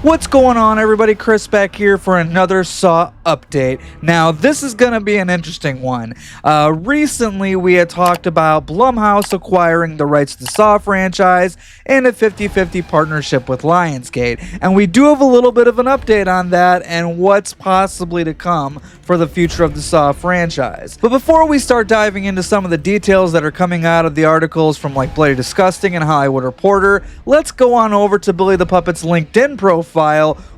What's going on, everybody? Chris back here for another Saw update. Now, this is going to be an interesting one. Recently, we had talked about Blumhouse acquiring the rights to the Saw franchise in a 50-50 partnership with Lionsgate. And we do have a little bit of an update on that and what's possibly to come for the future of the Saw franchise. But before we start diving into some of the details that are coming out of the articles from like Bloody Disgusting and Hollywood Reporter, let's go on over to Billy the Puppet's LinkedIn profile,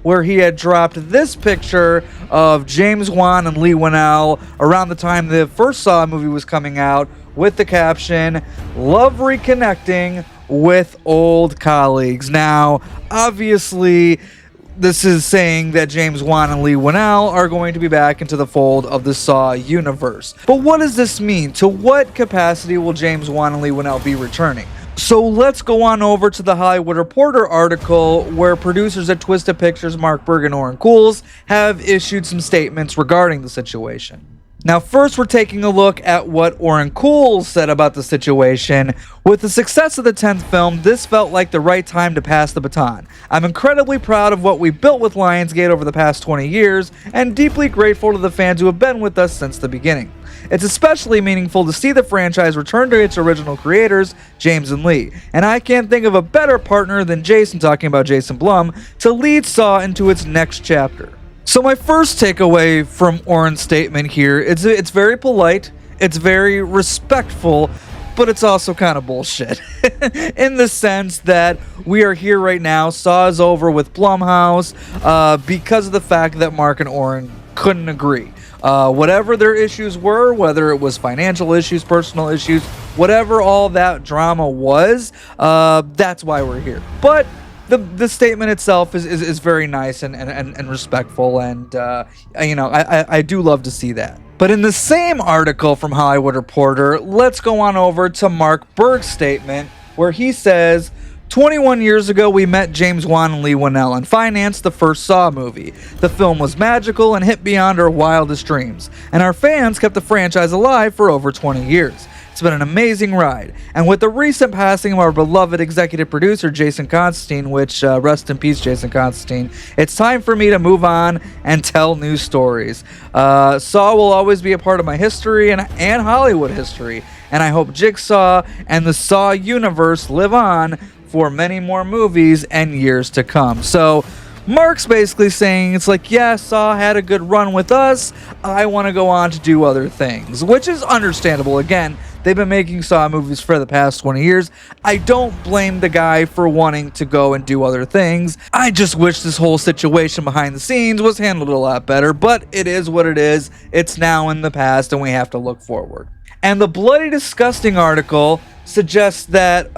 where he had dropped this picture of James Wan and Leigh Whannell around the time the first Saw movie was coming out, with the caption, "Love reconnecting with old colleagues." Now, obviously, this is saying that James Wan and Leigh Whannell are going to be back into the fold of the Saw universe. But what does this mean? To what capacity will James Wan and Leigh Whannell be returning? So let's go on over to the Hollywood Reporter article, where producers at Twisted Pictures, Mark Berg and Oren Kuhls, have issued some statements regarding the situation. Now, first, we're taking a look at what Oren Kuhls said about the situation. "With the success of the 10th film, this felt like the right time to pass the baton. I'm incredibly proud of what we built with Lionsgate over the past 20 years, and deeply grateful to the fans who have been with us since the beginning. It's especially meaningful to see the franchise return to its original creators, James and Leigh, and I can't think of a better partner than Jason," talking about Jason Blum, "to lead Saw into its next chapter." So my first takeaway from Oren's statement here is it's very polite, it's very respectful, but it's also kind of bullshit in the sense that we are here right now. Saw is over with Blumhouse because of the fact that Mark and Oren couldn't agree. Whatever their issues were, whether it was financial issues, personal issues, whatever all that drama was, that's why we're here. But the statement itself is very nice and respectful, and I do love to see that. But in the same article from Hollywood Reporter, let's go on over to Mark Berg's statement, where he says, 21 years ago, we met James Wan and Leigh Whannell and financed the first Saw movie. The film was magical and hit beyond our wildest dreams, and our fans kept the franchise alive for over 20 years. It's been an amazing ride, and with the recent passing of our beloved executive producer, Jason Constantine, which, rest in peace, Jason Constantine, it's time for me to move on and tell new stories. Saw will always be a part of my history and Hollywood history, and I hope Jigsaw and the Saw universe live on for many more movies and years to come. So Mark's basically saying it's like, yeah, Saw had a good run with us, I want to go on to do other things, which is understandable. Again, they've been making Saw movies for the past 20 years. I don't blame the guy for wanting to go and do other things. I just wish this whole situation behind the scenes was handled a lot better, but it is what it is. It's now in the past and we have to look forward. And the Bloody Disgusting article suggests that,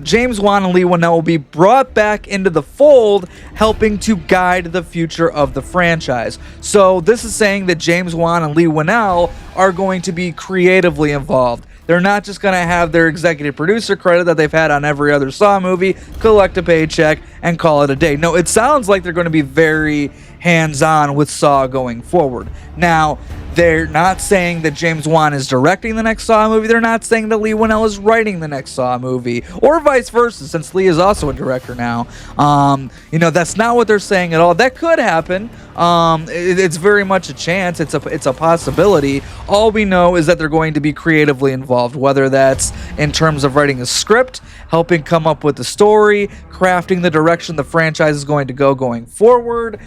James Wan and Leigh Whannell will be brought back into the fold, helping to guide the future of the franchise. So this is saying that James Wan and Leigh Whannell are going to be creatively involved. They're not just going to have their executive producer credit that they've had on every other Saw movie, collect a paycheck, and call it a day. No, it sounds like they're going to be very hands-on with Saw going forward. Now, they're not saying that James Wan is directing the next Saw movie. They're not saying that Leigh Whannell is writing the next Saw movie, or vice versa, since Leigh is also a director now. That's not what they're saying at all. That could happen. It's very much a chance. It's a possibility. All we know is that they're going to be creatively involved, whether that's in terms of writing a script, helping come up with the story, crafting the direction the franchise is going to go going forward.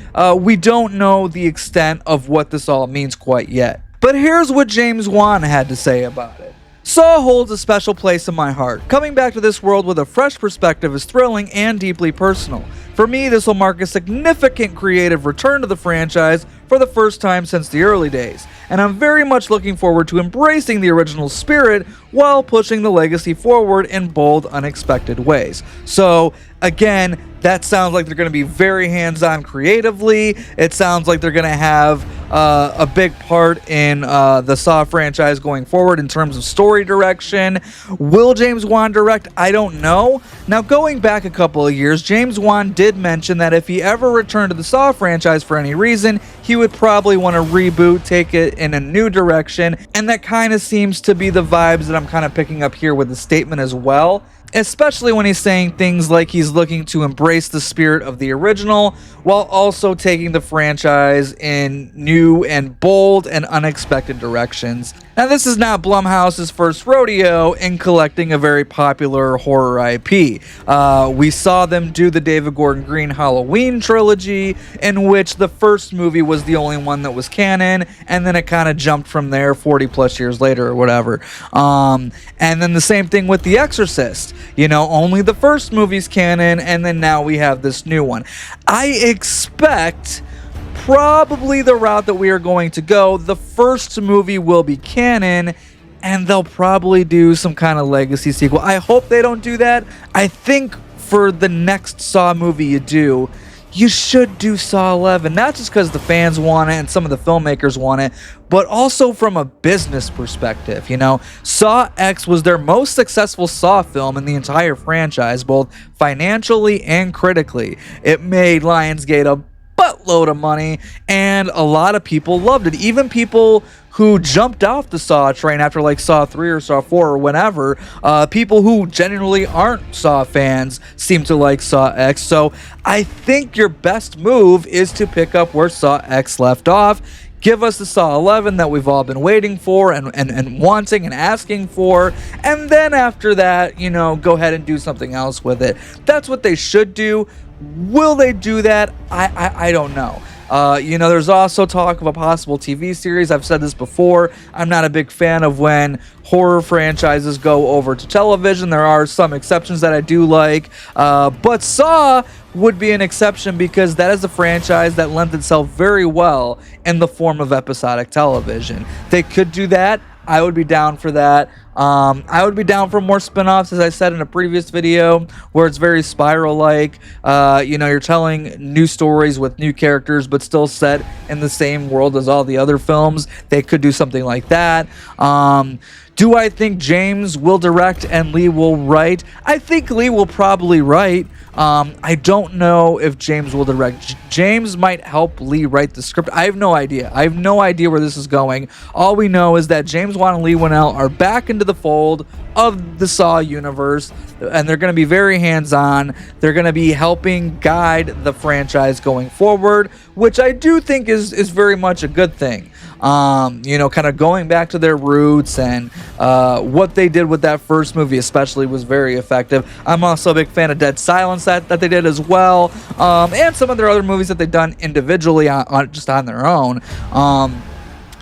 We don't know the extent of what this all means quite yet. But here's what James Wan had to say about it. Saw holds a special place in my heart. Coming back to this world with a fresh perspective is thrilling and deeply personal. For me, this will mark a significant creative return to the franchise for the first time since the early days, and I'm very much looking forward to embracing the original spirit while pushing the legacy forward in bold, unexpected ways. So, again, that sounds like they're going to be very hands-on creatively. It sounds like they're going to have a big part in the Saw franchise going forward in terms of story direction. Will James Wan direct? I don't know. Now, going back a couple of years, James Wan did mention that if he ever returned to the Saw franchise for any reason, he would probably want to reboot, take it in a new direction, and that kind of seems to be the vibes that I'm kind of picking up here with the statement as well. especially when he's saying things like he's looking to embrace the spirit of the original while also taking the franchise in new and bold and unexpected directions. Now, this is not Blumhouse's first rodeo in collecting a very popular horror IP. We saw them do the David Gordon Green Halloween trilogy, in which the first movie was the only one that was canon, and then it kind of jumped from there 40 plus years later or whatever. And then the same thing with The Exorcist. You know, only the first movie's canon, and then now we have this new one. I expect probably the route that we are going to go. The first movie will be canon, and they'll probably do some kind of legacy sequel. I hope they don't do that. I think for the next Saw movie you should do Saw 11, not just because the fans want it and some of the filmmakers want it, but also from a business perspective. You know, Saw X was their most successful Saw film in the entire franchise, both financially and critically. It made Lionsgate a buttload of money, and a lot of people loved it. Even people who jumped off the Saw train after like Saw 3 or Saw 4 or whenever, people who genuinely aren't Saw fans seem to like Saw X. So I think your best move is to pick up where Saw X left off. Give us the Saw 11 that we've all been waiting for and wanting and asking for. And then after that, you know, go ahead and do something else with it. That's what they should do. Will they do that? I don't know. You know, there's also talk of a possible TV series. I've said this before. I'm not a big fan of when horror franchises go over to television. There are some exceptions that I do like. But Saw would be an exception because that is a franchise that lends itself very well in the form of episodic television. They could do that. I would be down for that. I would be down for more spin-offs, as I said in a previous video, where it's very Spiral-like. You know, you're telling new stories with new characters, but still set in the same world as all the other films. They could do something like that. Do I think James will direct and Leigh will write? I think Leigh will probably write. I don't know if James will direct. James might help Leigh write the script. I have no idea. I have no idea where this is going. All we know is that James Wan and Leigh Whannell are back into the fold of the Saw universe, and they're going to be very hands-on. They're going to be helping guide the franchise going forward, which I do think is very much a good thing. You know, kind of going back to their roots, and what they did with that first movie especially was very effective. I'm also a big fan of Dead Silence that they did as well, and some of their other movies that they've done individually just on their own.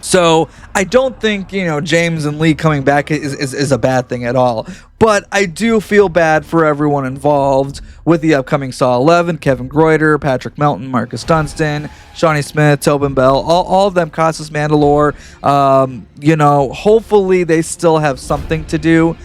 So I don't think, you know, James and Leigh coming back is a bad thing at all. But I do feel bad for everyone involved with the upcoming Saw 11. Kevin Greuter, Patrick Melton, Marcus Dunstan, Shawnee Smith, Tobin Bell, all of them, Costas Mandalore. You know, hopefully they still have something to do.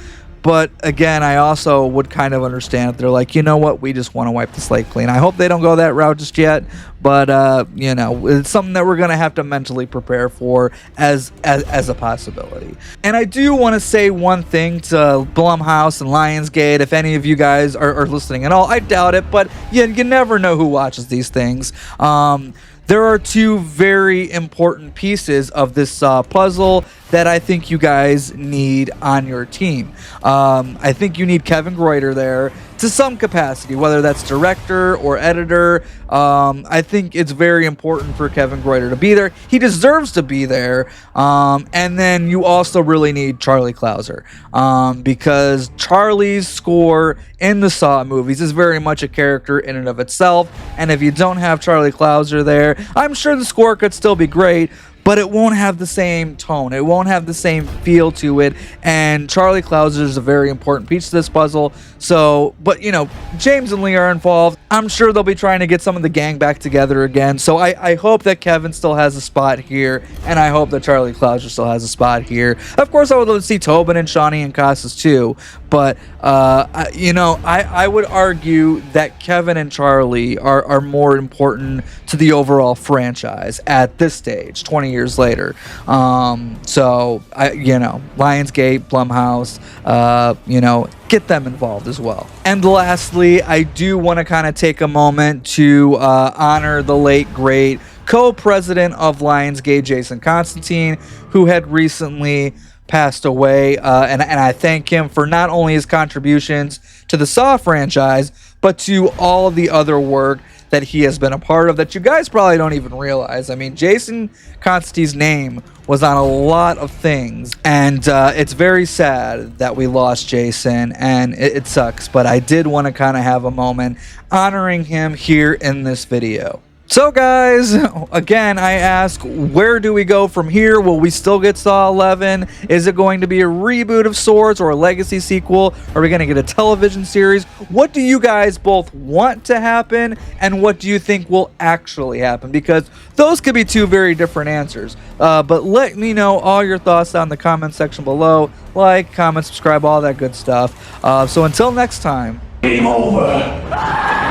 But again, I also would kind of understand if they're like, you know what, we just want to wipe the slate clean. I hope they don't go that route just yet, but you know, it's something that we're gonna have to mentally prepare for as a possibility. And I do want to say one thing to Blumhouse and Lionsgate, if any of you guys are listening at all. I doubt it, but you never know who watches these things. There are two very important pieces of this puzzle that I think you guys need on your team. I think you need Kevin Greuter there to some capacity, whether that's director or editor. I think it's very important for Kevin Greuter to be there. He deserves to be there. And then you also really need Charlie Clouser, because Charlie's score in the Saw movies is very much a character in and of itself. And if you don't have Charlie Clouser there, I'm sure the score could still be great, but it won't have the same tone. It won't have the same feel to it. And Charlie Clouser is a very important piece to this puzzle. So, but you know, James and Leigh are involved. I'm sure they'll be trying to get some of the gang back together again. So I hope that Kevin still has a spot here, and I hope that Charlie Clouser still has a spot here. Of course, I would love to see Tobin and Shawnee and Costas too. But, you know, I would argue that Kevin and Charlie are more important to the overall franchise at this stage, 20 years later. So, you know, Lionsgate, Blumhouse, you know, get them involved as well. And lastly, I do want to kind of take a moment to honor the late, great co-president of Lionsgate, Jason Constantine, who had recently passed away, and I thank him for not only his contributions to the Saw franchise, but to all the other work that he has been a part of that you guys probably don't even realize. I mean, Jason Constantine's name was on a lot of things, and it's very sad that we lost Jason, and it sucks, but I did want to kind of have a moment honoring him here in this video. So guys, again, I ask, where do we go from here? Will we still get Saw 11? Is it going to be a reboot of sorts or a legacy sequel? Are we going to get a television series? What do you guys both want to happen, and what do you think will actually happen? Because those could be two very different answers. But let me know all your thoughts down in the comment section below. Like, comment, subscribe, all that good stuff. So until next time. Game over.